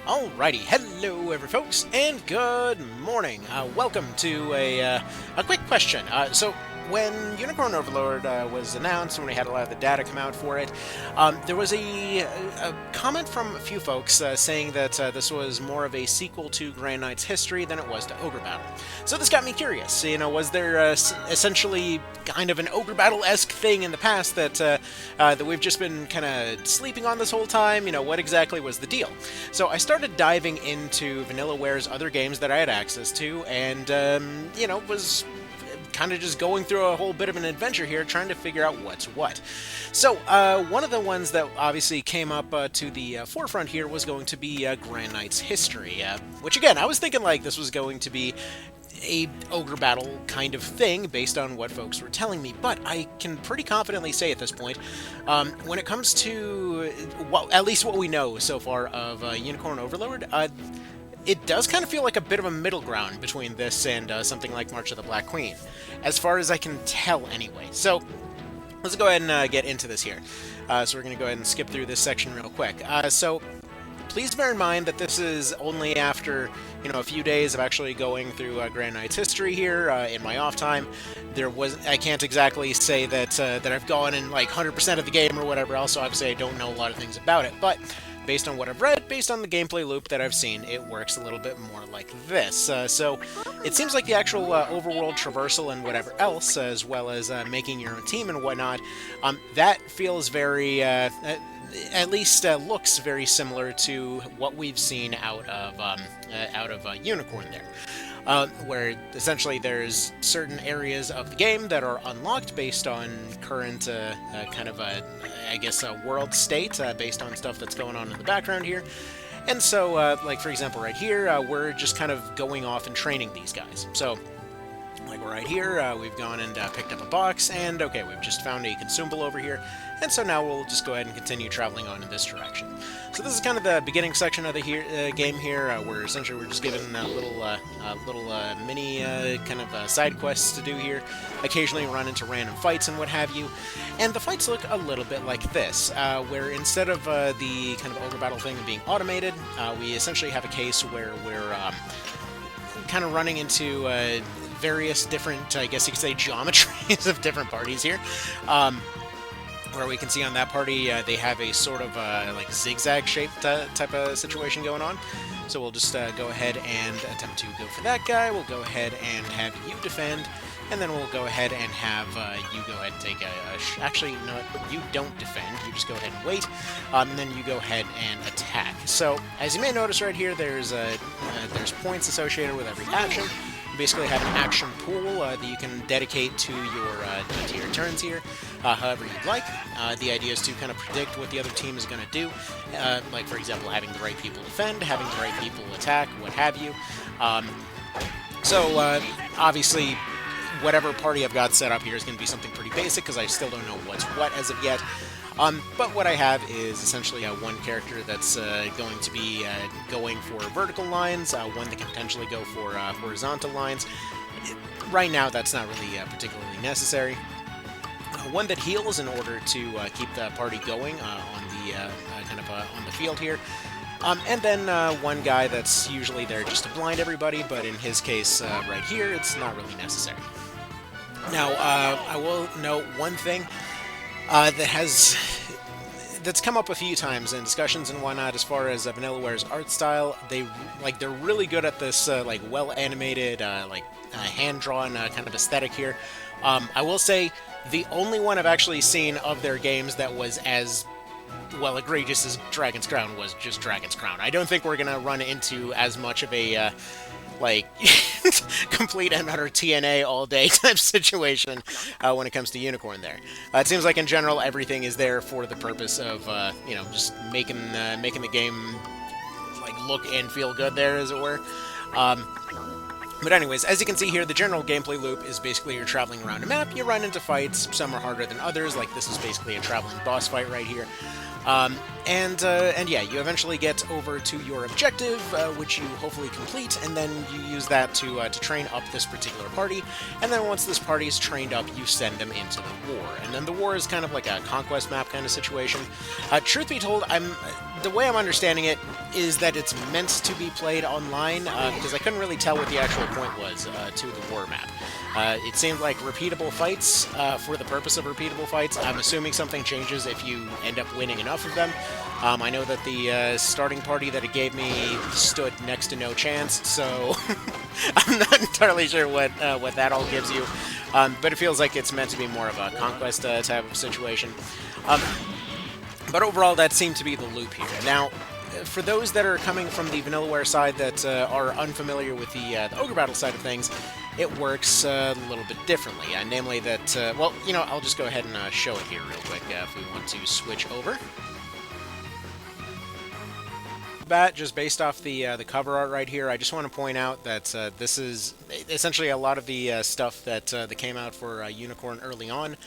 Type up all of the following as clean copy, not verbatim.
Alrighty, hello every folks, and good morning. Welcome to a quick question. When Unicorn Overlord was announced, when we had a lot of the data come out for it, there was a comment from a few folks saying that this was more of a sequel to Grand Knight's history than it was to Ogre Battle. So this got me curious. Was there essentially kind of an Ogre Battle-esque thing in the past that we've just been kind of sleeping on this whole time? What exactly was the deal? So I started diving into Vanillaware's other games that I had access to, and was kind of just going through a whole bit of an adventure here, trying to figure out what's what. So, one of the ones that obviously came up to the forefront here was going to be Grand Knight's history, which again, I was thinking like this was going to be a Ogre Battle kind of thing based on what folks were telling me, but I can pretty confidently say at this point, when it comes to, well, at least what we know so far of Unicorn Overlord, it does kind of feel like a bit of a middle ground between this and something like March of the Black Queen, as far as I can tell anyway. So let's go ahead and get into this here. So we're going to go ahead and skip through this section real quick. So please bear in mind that this is only after, a few days of actually going through Grand Knight's history here in my off time. I can't exactly say that I've gone in like 100% of the game or whatever else, so obviously I don't know a lot of things about it, but based on what I've read, based on the gameplay loop that I've seen, it works a little bit more like this. So it seems like the actual overworld traversal and whatever else, as well as making your own team and whatnot, that feels very, at least looks very similar to what we've seen out of Unicorn there. Where essentially there's certain areas of the game that are unlocked based on current world state, based on stuff that's going on in the background here. And so, like for example right here, we're just kind of going off and training these guys. So, like right here, we've gone and picked up a box, and okay, we've just found a consumable over here, and so now we'll just go ahead and continue traveling on in this direction. So this is kind of the beginning section of the game here, where essentially we're just given little mini side quests to do here, occasionally run into random fights and what have you, and the fights look a little bit like this, where instead of the kind of Ogre Battle thing being automated, we essentially have a case where we're kind of running into various different, I guess you could say, geometries of different parties here. Where we can see on that party, they have a sort of like zigzag-shaped type of situation going on. So we'll just go ahead and attempt to go for that guy. We'll go ahead and have you defend, and then we'll go ahead and have you go ahead and take actually, no, you don't defend. You just go ahead and wait, and then you go ahead and attack. So as you may notice right here, there's points associated with every action. You basically have an action pool that you can dedicate to your turns here, however you'd like. The idea is to kind of predict what the other team is going to do, like for example having the right people defend, having the right people attack, what have you. Obviously whatever party I've got set up here is going to be something pretty basic because I still don't know what's what as of yet. But what I have is essentially one character that's going to be going for vertical lines, one that can potentially go for horizontal lines. Right now, that's not really particularly necessary. One that heals in order to keep the party going on the field here. And then one guy that's usually there just to blind everybody, but in his case right here, it's not really necessary. Now, I will note one thing that's come up a few times in discussions and whatnot as far as Vanillaware's art style. They're really good at this well animated hand drawn kind of aesthetic here. I will say the only one I've actually seen of their games that was as well egregious as Dragon's Crown was just Dragon's Crown. I don't think we're gonna run into as much of a complete and utter TNA all day type situation when it comes to Unicorn there. It seems like in general everything is there for the purpose of just making the game look and feel good there, as it were. But anyways, as you can see here, the general gameplay loop is basically you're traveling around a map, you run into fights, some are harder than others, like this is basically a traveling boss fight right here. And yeah, you eventually get over to your objective, which you hopefully complete, and then you use that to train up this particular party, and then once this party is trained up, you send them into the war. And then the war is kind of like a conquest map kind of situation. Truth be told, the way I'm understanding it is that it's meant to be played online, because I couldn't really tell what the actual point was to the war map. It seemed like repeatable fights for the purpose of repeatable fights. I'm assuming something changes if you end up winning enough of them. I know that the starting party that it gave me stood next to no chance, so I'm not entirely sure what that all gives you. But it feels like it's meant to be more of a conquest type of situation. But overall, that seemed to be the loop here. Now, for those that are coming from the Vanillaware side that are unfamiliar with the Ogre Battle side of things, it works a little bit differently. Namely that, well, you know, I'll just go ahead and show it here real quick if we want to switch over. Just based off the cover art right here, I just want to point out that this is essentially a lot of the stuff that came out for Unicorn early on.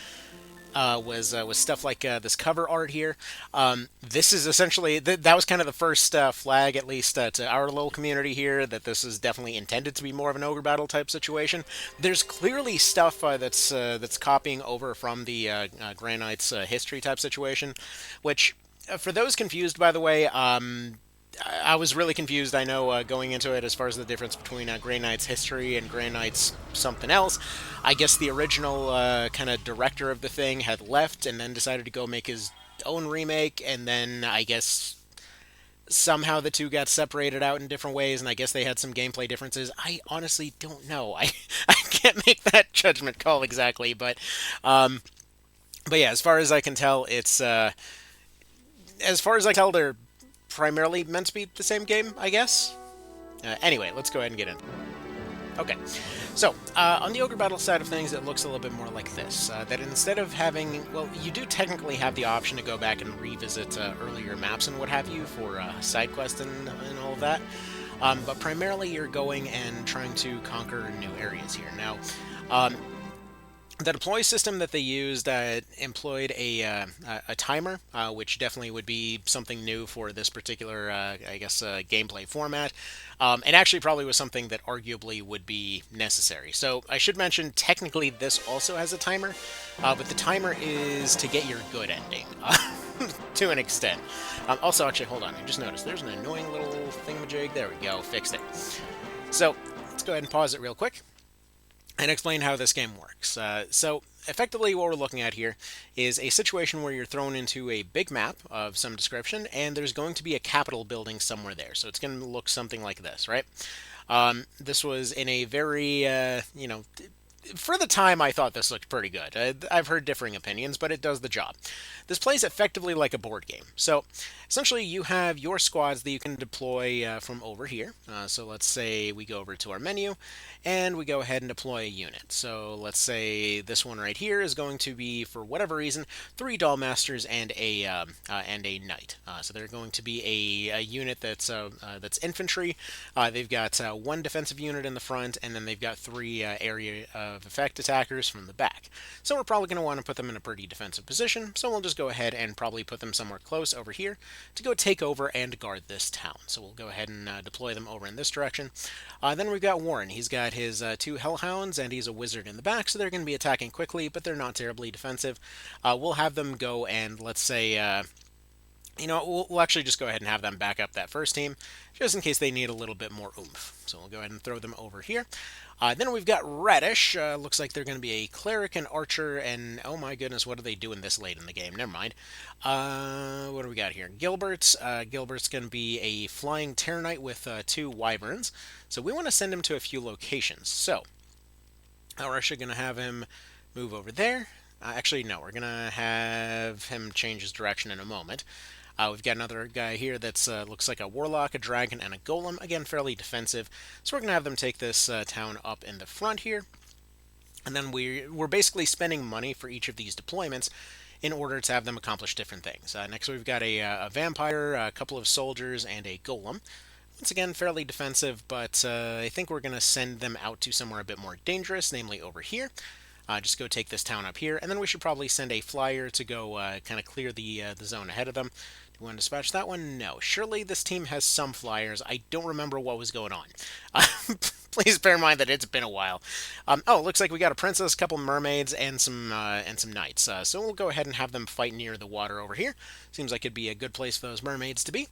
Was stuff like this cover art here. This is essentially that was kind of the first flag, at least to our little community here, that this is definitely intended to be more of an Ogre Battle type situation. There's clearly stuff that's copying over from the Grey Knight's history type situation, which for those confused, by the way. I was really confused, I know, going into it as far as the difference between Grey Knight's history and Grey Knight's something else. I guess the original kind of director of the thing had left and then decided to go make his own remake, and then I guess somehow the two got separated out in different ways, and I guess they had some gameplay differences. I honestly don't know. I can't make that judgment call exactly, but yeah, as far as I can tell, it's as far as I can tell, they're primarily meant to be the same game, I guess. Anyway, let's go ahead and get in. Okay, so on the Ogre Battle side of things, it looks a little bit more like this. That instead of having, well, you do technically have the option to go back and revisit earlier maps and what have you for side quests and all of that. But primarily you're going and trying to conquer new areas here. Now, the deploy system that they used employed a timer, which definitely would be something new for this particular, I guess, gameplay format, and actually probably was something that arguably would be necessary. So I should mention, technically this also has a timer, but the timer is to get your good ending, to an extent. Also, actually, hold on, I just noticed there's an annoying little thingamajig. There we go, fixed it. So let's go ahead and pause it real quick and explain how this game works. So effectively what we're looking at here is a situation where you're thrown into a big map of some description, and there's going to be a Capitol building somewhere there. So it's going to look something like this, right? This was in a very, you know, for the time I thought this looked pretty good. I've heard differing opinions, but it does the job. This plays effectively like a board game. So essentially you have your squads that you can deploy from over here. So let's say we go over to our menu and we go ahead and deploy a unit. So let's say this one right here is going to be, for whatever reason, 3 Doll Masters and a Knight. So they're going to be a unit that's infantry. They've got 1 defensive unit in the front, and then they've got 3 area of effect attackers from the back. So we're probably going to want to put them in a pretty defensive position, so we'll just go ahead and probably put them somewhere close over here to go take over and guard this town. So we'll go ahead and deploy them over in this direction. Then we've got Warren. He's got his 2 Hellhounds, and he's a wizard in the back, so they're going to be attacking quickly, but they're not terribly defensive. We'll have them go and, let's say, you know, we'll actually just go ahead and have them back up that first team, just in case they need a little bit more oomph. So we'll go ahead and throw them over here. Then we've got Radish. Looks like they're going to be a cleric and archer, and oh my goodness, what are they doing this late in the game? Never mind. What do we got here? Gilbert's going to be a flying Terror Knight with 2 wyverns. So we want to send him to a few locations. So we're actually going to have him move over there. Actually, no, we're going to have him change his direction in a moment. We've got another guy here that's looks like a warlock, a dragon, and a golem. Again, fairly defensive. So we're going to have them take this town up in the front here. And then we're basically spending money for each of these deployments in order to have them accomplish different things. Next we've got a vampire, a couple of soldiers, and a golem. Once again, fairly defensive, but I think we're going to send them out to somewhere a bit more dangerous, namely over here. Just go take this town up here, and then we should probably send a flyer to go kind of clear the zone ahead of them Do we want to dispatch that one? No. Surely this team has some flyers. I don't remember what was going on. Please bear in mind that it's been a while. Oh, looks like we got a princess, a couple mermaids, and some knights. So we'll go ahead and have them fight near the water over here. Seems like it'd be a good place for those mermaids to be.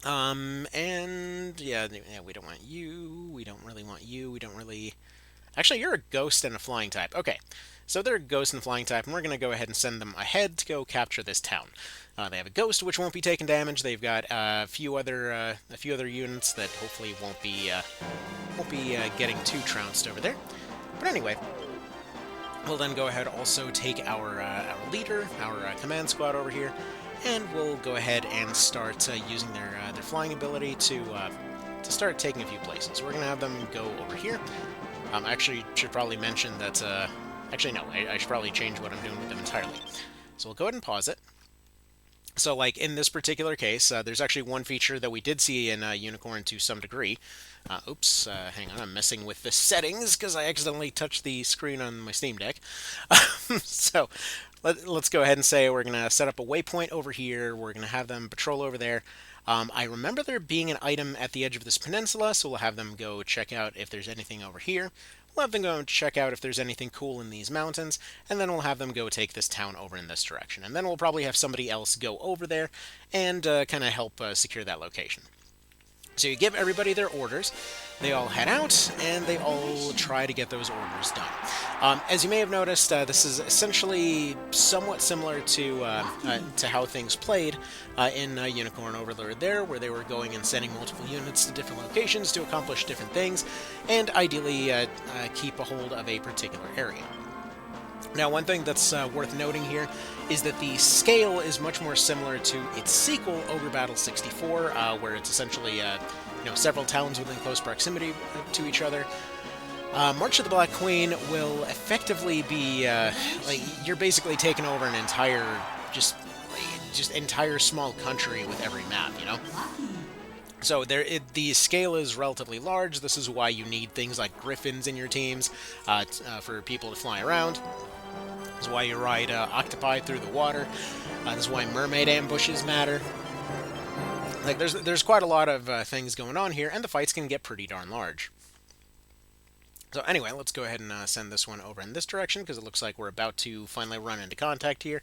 And yeah, we don't want you. We don't really want you. We don't really. Actually, you're a ghost and a flying type. Okay, so they're a ghost and flying type, and we're going to go ahead and send them ahead to go capture this town. They have a ghost, which won't be taking damage. They've got a few other units that hopefully won't be getting too trounced over there. But anyway, we'll then go ahead also take our leader, our command squad over here, and we'll go ahead and start using their flying ability to start taking a few places. We're going to have them go over here. Actually, should probably mention that... actually, no, I should probably change what I'm doing with them entirely. So we'll go ahead and pause it. So, like, in this particular case, there's actually one feature that we did see in Unicorn to some degree. Oops, hang on, I'm messing with the settings because I accidentally touched the screen on my Steam Deck. So, let's go ahead and say we're going to set up a waypoint over here. We're going to have them patrol over there. I remember there being an item at the edge of this peninsula, so we'll have them go check out if there's anything over here. We'll have them go and check out if there's anything cool in these mountains, and then we'll have them go take this town over in this direction. And then we'll probably have somebody else go over there and kind of help secure that location. So you give everybody their orders, they all head out, and they all try to get those orders done. As you may have noticed, this is essentially somewhat similar to how things played in Unicorn Overlord there, where they were going and sending multiple units to different locations to accomplish different things, and ideally keep a hold of a particular area. Now, one thing that's worth noting here is that the scale is much more similar to its sequel, Ogre Battle 64, where it's essentially several towns within close proximity to each other. March of the Black Queen will effectively be like you're basically taking over an entire just entire small country with every map, you know. So the scale is relatively large. This is why you need things like griffins in your teams for people to fly around. This is why you ride octopi through the water. This is why mermaid ambushes matter. Like there's quite a lot of things going on here, and the fights can get pretty darn large. So anyway, let's go ahead and send this one over in this direction, because it looks like we're about to finally run into contact here.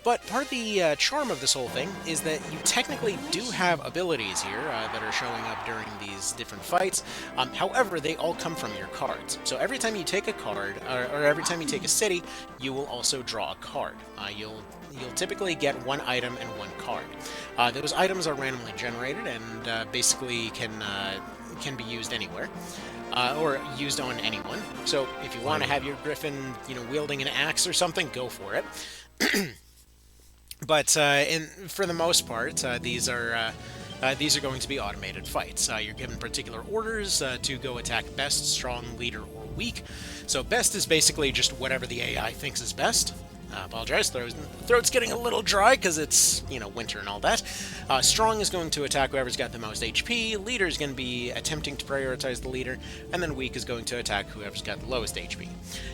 But part of the charm of this whole thing is that you technically do have abilities here that are showing up during these different fights. However, they all come from your cards. So every time you take a card, or every time you take a city, you will also draw a card. You'll typically get one item and one card. Those items are randomly generated and basically can be used anywhere. Or used on anyone. So if you want to have your griffin, wielding an axe or something, go for it. But for the most part, these are going to be automated fights. You're given particular orders to go attack best, strong, leader, or weak. So best is basically just whatever the AI thinks is best. Apologize, throat's getting a little dry because it's, winter and all that. Strong is going to attack whoever's got the most HP, leader is going to be attempting to prioritize the leader, and then weak is going to attack whoever's got the lowest HP.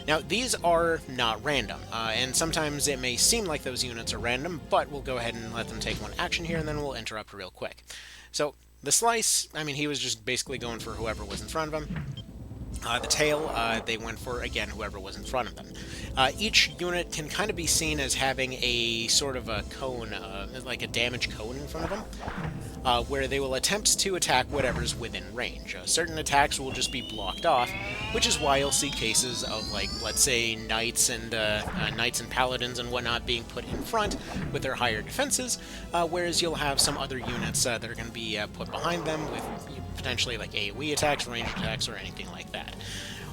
Now, these are not random, and sometimes it may seem like those units are random, but we'll go ahead and let them take one action here, and then we'll interrupt real quick. So, the slice, he was just basically going for whoever was in front of him. The tail, they went for, again, whoever was in front of them. Each unit can kind of be seen as having a sort of a cone, like a damage cone in front of them, where they will attempt to attack whatever's within range. Certain attacks will just be blocked off, which is why you'll see cases of, like, let's say, knights and paladins and whatnot being put in front with their higher defenses, whereas you'll have some other units that are going to be put behind them with potentially like AoE attacks, ranged attacks, or anything like that.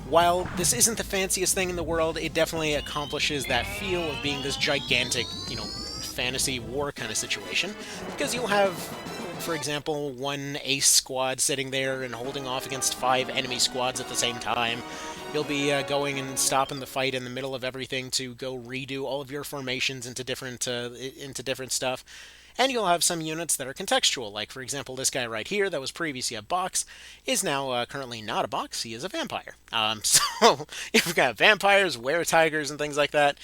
While this isn't the fanciest thing in the world, it definitely accomplishes that feel of being this gigantic, fantasy war kind of situation, because you'll have, for example, one ace squad sitting there and holding off against 5 enemy squads at the same time. You'll be going and stopping the fight in the middle of everything to go redo all of your formations into different stuff. and you'll have some units that are contextual, like, for example, this guy right here that was previously a box is now currently not a box, he is a vampire. So you've got vampires, were-tigers, and things like that.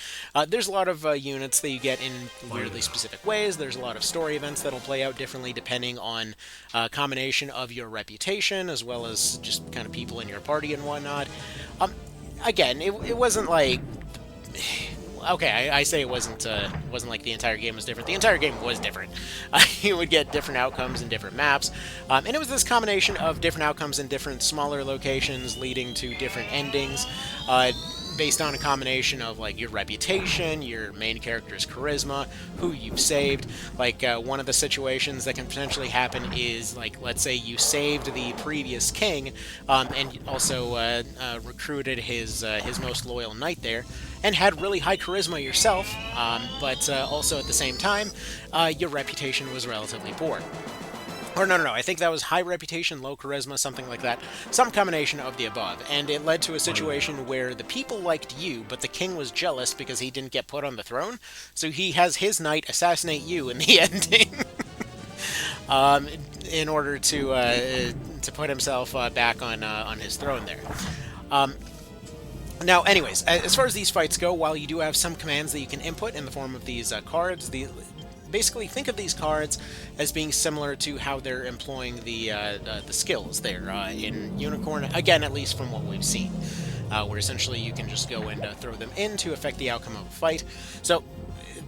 There's a lot of units that you get in weirdly specific ways. There's a lot of story events that'll play out differently depending on a combination of your reputation, as well as just kind of people in your party and whatnot. Again, it wasn't like... Okay, I say it wasn't like the entire game was different. The entire game was different. You would get different outcomes in different maps, and it was this combination of different outcomes in different smaller locations, leading to different endings, based on a combination of like your reputation, your main character's charisma, who you've saved. Like one of the situations that can potentially happen is, like, let's say you saved the previous king, and also recruited his most loyal knight there, and had really high charisma yourself, but also at the same time, your reputation was relatively poor. Or no, I think that was high reputation, low charisma, something like that. Some combination of the above. And it led to a situation where the people liked you, but the king was jealous because he didn't get put on the throne. So he has his knight assassinate you in the ending. In order to put himself back on his throne there. Now, anyways, as far as these fights go, while you do have some commands that you can input in the form of these cards, basically think of these cards as being similar to how they're employing the skills there in Unicorn, again, at least from what we've seen, where essentially you can just go and throw them in to affect the outcome of a fight. So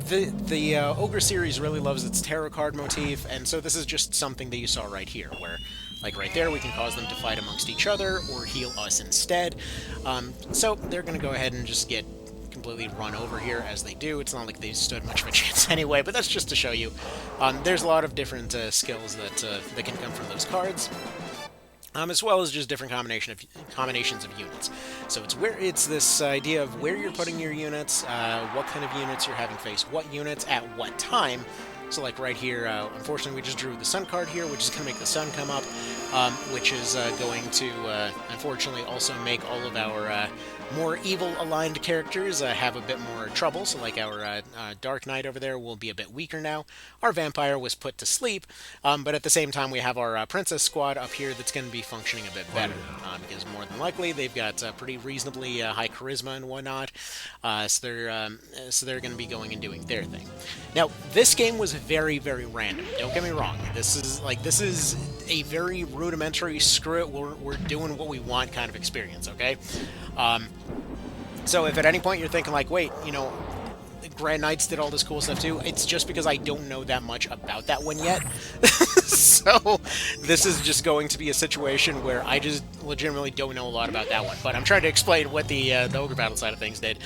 the Ogre series really loves its tarot card motif, and so this is just something that you saw right here, where, like right there, we can cause them to fight amongst each other or heal us instead. So they're going to go ahead and just get completely run over here as they do. It's not like they stood much of a chance anyway, but that's just to show you. There's a lot of different skills that can come from those cards, as well as just different combinations of units. So it's this idea of where you're putting your units, what kind of units you're having face what units at what time. So like right here, unfortunately we just drew the sun card here, which is going to make the sun come up, which is going to, unfortunately, also make all of our more evil-aligned characters have a bit more trouble. So like our Dark Knight over there will be a bit weaker now. Our Vampire was put to sleep, but at the same time we have our Princess squad up here that's going to be functioning a bit better, because more than likely they've got pretty reasonably high charisma and whatnot, so they're going to be going and doing their thing. Now, this game was very, very random. Don't get me wrong. This is a very rudimentary, screw it, we're doing what we want kind of experience, okay? So if at any point you're thinking like, wait, you know, Grand Knights did all this cool stuff too, it's just because I don't know that much about that one yet. So this is just going to be a situation where I just legitimately don't know a lot about that one. But I'm trying to explain what the Ogre Battle side of things did.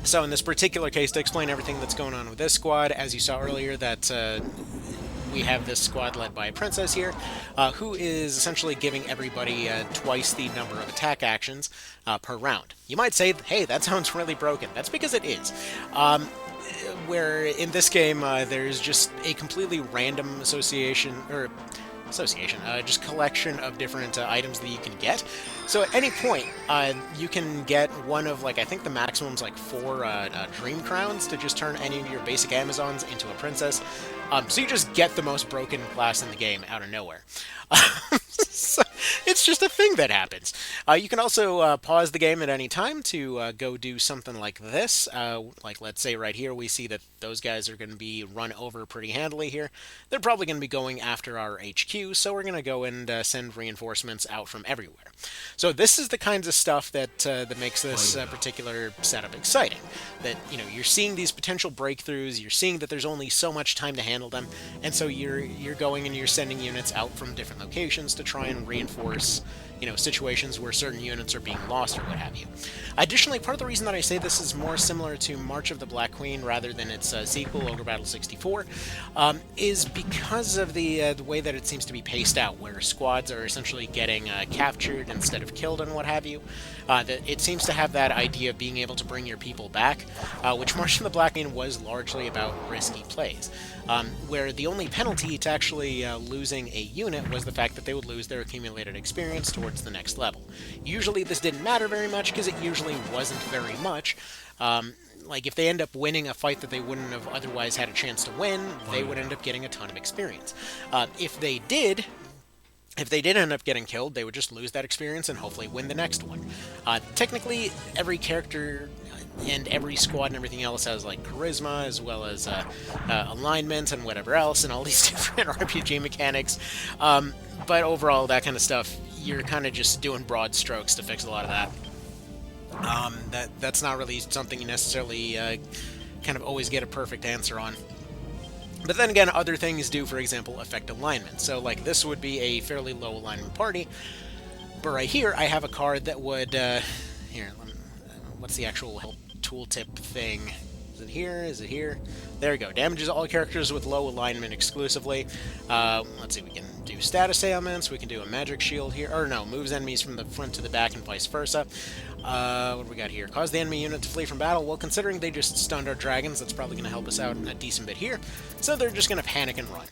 So in this particular case, to explain everything that's going on with this squad, as you saw earlier, that we have this squad led by a princess here, who is essentially giving everybody twice the number of attack actions per round. You might say, hey, that sounds really broken. That's because it is. Where in this game, there's just a completely random just collection of different items that you can get. So at any point, you can get one of, like, I think the maximum's like 4 Dream Crowns to just turn any of your basic Amazons into a princess. So you just get the most broken class in the game out of nowhere. So it's just a thing that happens. You can also pause the game at any time to go do something like this. Like, let's say right here we see that those guys are going to be run over pretty handily here. They're probably going to be going after our HQ, so we're going to go and send reinforcements out from everywhere. So this is the kinds of stuff that makes this particular setup exciting. That, you know, you're seeing these potential breakthroughs, you're seeing that there's only so much time to handle them, and so you're going and you're sending units out from different locations to try and reinforce, you know, situations where certain units are being lost or what have you. Additionally, part of the reason that I say this is more similar to March of the Black Queen rather than its sequel, Ogre Battle 64, is because of the way that it seems to be paced out, where squads are essentially getting captured instead of killed and what have you. It seems to have that idea of being able to bring your people back, which March of the Black Queen was largely about risky plays. Where the only penalty to actually losing a unit was the fact that they would lose their accumulated experience towards the next level. Usually this didn't matter very much because it usually wasn't very much, like, if they end up winning a fight that they wouldn't have otherwise had a chance to win, they would end up getting a ton of experience. If they did, end up getting killed, they would just lose that experience and hopefully win the next one. Technically, every character and every squad and everything else has like charisma as well as alignment and whatever else and all these different RPG mechanics. But overall, that kind of stuff, you're kind of just doing broad strokes to fix a lot of that. That's not really something you necessarily kind of always get a perfect answer on. But then again, other things do, for example, affect alignment. So, like, this would be a fairly low alignment party. But right here, I have a card that would... here, what's the actual help tooltip thing? Is it here? Is it here? There we go. Damages all characters with low alignment exclusively. Let's see, we can do status ailments. We can do a magic shield here. Or no, moves enemies from the front to the back and vice versa. What do we got here? Cause the enemy unit to flee from battle. Well, considering they just stunned our dragons, that's probably going to help us out a decent bit here. So they're just going to panic and run.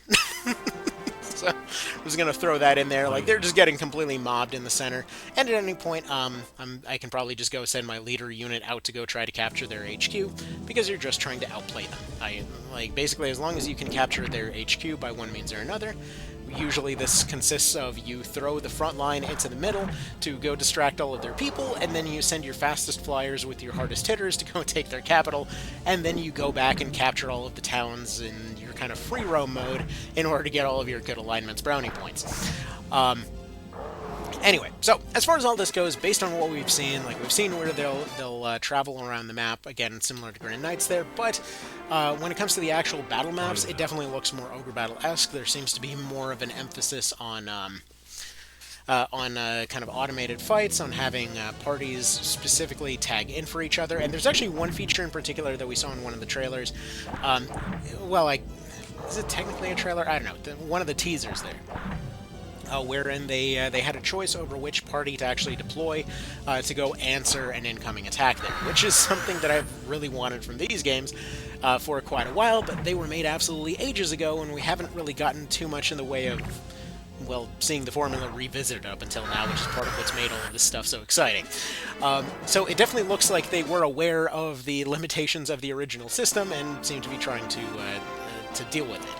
So I was going to throw that in there. Like, they're just getting completely mobbed in the center. And at any point, I can probably just go send my leader unit out to go try to capture their HQ, because you're just trying to outplay them. Basically, as long as you can capture their HQ by one means or another. Usually this consists of you throw the front line into the middle to go distract all of their people, and then you send your fastest flyers with your hardest hitters to go take their capital, and then you go back and capture all of the towns in your kind of free roam mode in order to get all of your good alignments brownie points. Anyway, so as far as all this goes, based on what we've seen, like we've seen where they'll travel around the map, again, similar to Grand Knights there, but when it comes to the actual battle maps, it definitely looks more Ogre Battle-esque. There seems to be more of an emphasis on kind of automated fights, on having parties specifically tag in for each other, and there's actually one feature in particular that we saw in one of the trailers. Is it technically a trailer? I don't know. One of the teasers there. Wherein they had a choice over which party to actually deploy to go answer an incoming attack there, which is something that I've really wanted from these games for quite a while, but they were made absolutely ages ago, and we haven't really gotten too much in the way of, well, seeing the formula revisited up until now, which is part of what's made all of this stuff so exciting. So it definitely looks like they were aware of the limitations of the original system and seem to be trying to deal with it.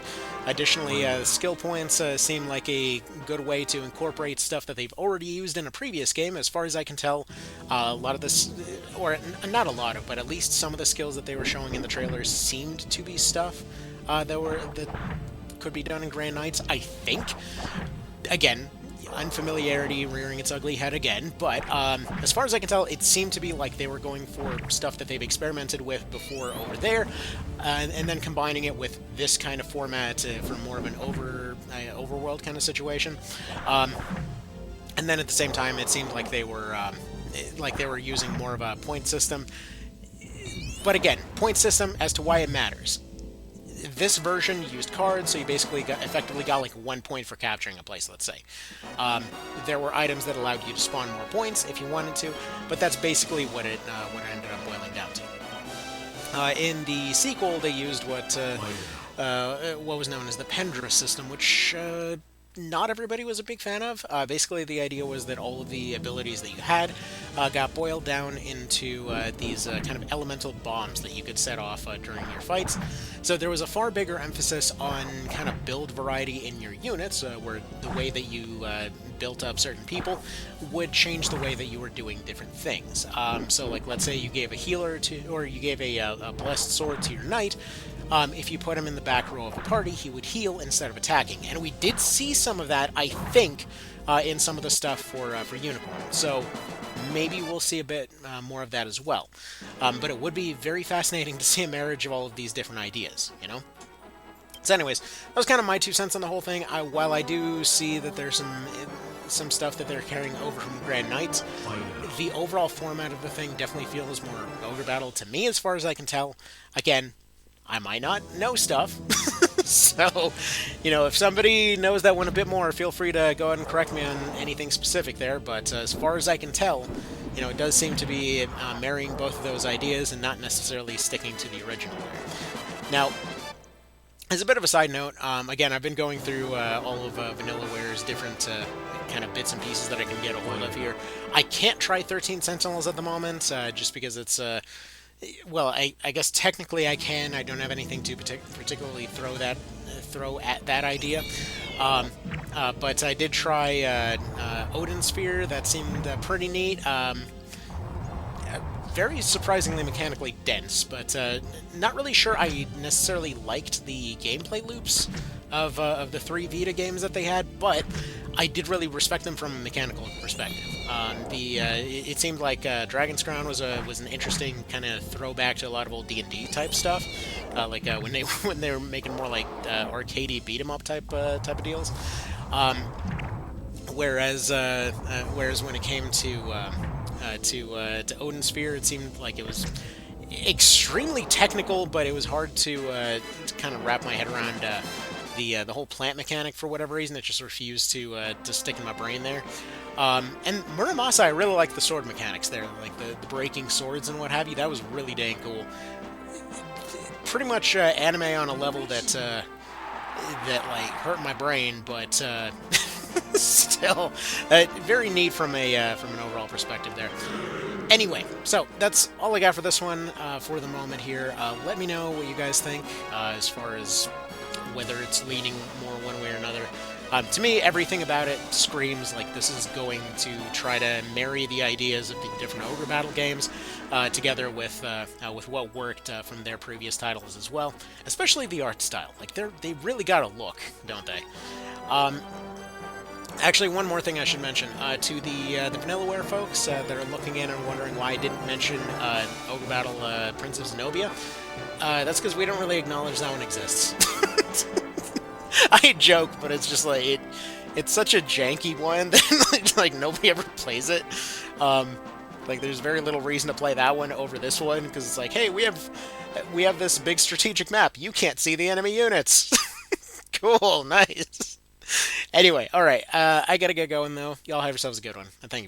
Additionally, skill points seem like a good way to incorporate stuff that they've already used in a previous game. As far as I can tell, a lot of this, or not a lot of, but at least some of the skills that they were showing in the trailers seemed to be stuff that could be done in Grand Knights, I think. Again, unfamiliarity rearing its ugly head again, but as far as I can tell, it seemed to be like they were going for stuff that they've experimented with before over there, and then combining it with this kind of format for more of an overworld kind of situation. And then at the same time, it seemed like they were using more of a point system. But again, point system as to why it matters. This version used cards, so you basically effectively got like 1 point for capturing a place, let's say. There were items that allowed you to spawn more points if you wanted to, but that's basically what it ended up boiling down to. In the sequel, they used what was known as the Pendra system, which not everybody was a big fan of. Basically, the idea was that all of the abilities that you had got boiled down into these kind of elemental bombs that you could set off during your fights. So there was a far bigger emphasis on kind of build variety in your units, where the way that you built up certain people would change the way that you were doing different things. So, like, let's say you gave a healer or you gave a blessed sword to your knight. If you put him in the back row of a party, he would heal instead of attacking. And we did see some of that, I think, in some of the stuff for Unicorn. So maybe we'll see a bit more of that as well. But it would be very fascinating to see a marriage of all of these different ideas, you know? So anyways, that was kind of my 2 cents on the whole thing. While I do see that there's some stuff that they're carrying over from Grand Knights, the overall format of the thing definitely feels more Ogre Battle to me, as far as I can tell. Again, I might not know stuff, so, you know, if somebody knows that one a bit more, feel free to go ahead and correct me on anything specific there, but as far as I can tell, you know, it does seem to be marrying both of those ideas and not necessarily sticking to the original there. Now, as a bit of a side note, again, I've been going through all of Vanillaware's different kind of bits and pieces that I can get a hold of here. I can't try 13 Sentinels at the moment, just because it's Well, I guess technically I can. I don't have anything to particularly throw at that idea. Um, but I did try Odin Sphere. That seemed pretty neat. Very surprisingly mechanically dense, but not really sure I necessarily liked the gameplay loops of the three Vita games that they had, but I did really respect them from a mechanical perspective. It seemed like Dragon's Crown was an interesting kind of throwback to a lot of old D&D type stuff, when they when they were making more like arcadey beat 'em up type of deals. Um, whereas when it came to Odin Sphere, it seemed like it was extremely technical, but it was hard to kind of wrap my head around the whole plant mechanic for whatever reason. It just refused to stick in my brain there. And Muramasa, I really like the sword mechanics there, like the breaking swords and what have you. That was really dang cool. Pretty much anime on a level that like hurt my brain, but still very neat from an overall perspective there. Anyway, so that's all I got for this one for the moment here. Let me know what you guys think as far as whether it's leaning more one way or another. To me, everything about it screams like this is going to try to marry the ideas of the different Ogre Battle games together with what worked from their previous titles as well. Especially the art style. Like they really got a look, don't they? Um, Actually, one more thing I should mention to the Vanillaware folks that are looking in and wondering why I didn't mention Ogre Battle Prince of Zenobia. That's because we don't really acknowledge that one exists. I joke, but it's just like it's such a janky one that like nobody ever plays it. Like there's very little reason to play that one over this one because it's like, hey, we have this big strategic map. You can't see the enemy units. Cool, nice. Anyway, all right. I gotta get going though. Y'all have yourselves a good one, and thank you.